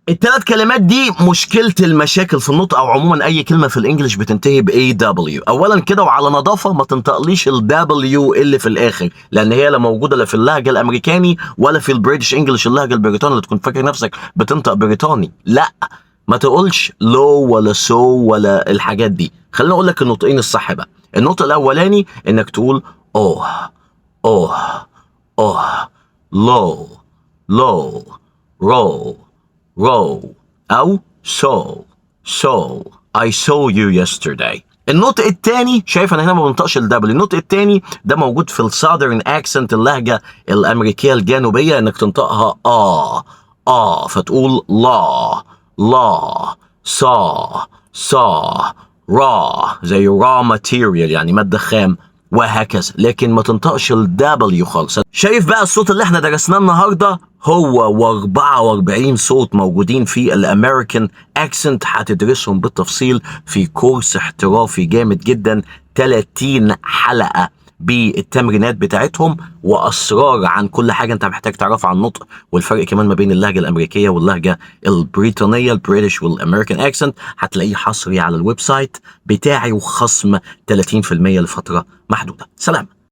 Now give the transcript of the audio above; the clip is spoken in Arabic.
الثلاث كلمات دي مشكلة المشاكل في النطق، او عموما اي كلمة في الانجليش بتنتهي ب AW. اولا كده وعلى نظافة ما تنطقليش ال W اللي في الاخر، لان هي لا موجودة لا في اللهجة الامريكاني ولا في البريتش انجليش اللهجة البريطانية اللي تكون فاكر نفسك بتنطق بريطاني. لا، ما تقولش لو ولا سو ولا الحاجات دي. خليني اقول لك النطقين الصح بقى. النطق الاولاني انك تقول اوه اوه اوه، لو لو، رو row أو so I saw you yesterday. النطق التاني، شايف انا هنا ما بنطقش الدبل. النطق التاني ده موجود في الساذرن اكسنت، اللهجة الامريكية الجنوبية، انك تنطقها فتقول لا saw raw زي raw material يعني مادة خام، وهكذا. لكن ما تنطقش الدبليو خالص. شايف بقى الصوت اللي احنا درسناه النهارده هو و44 صوت موجودين في الامريكان اكسنت، هتدرسهم بالتفصيل في كورس احترافي جامد جدا، 30 حلقة بالتمرينات بتاعتهم واسرار عن كل حاجه انت محتاج تعرفها عن النطق، والفرق كمان ما بين اللهجه الامريكيه واللهجه البريطانيه، البريتش والامريكان اكسنت. هتلاقيه حصري على الويب سايت بتاعي وخصم 30% لفتره محدوده. سلام.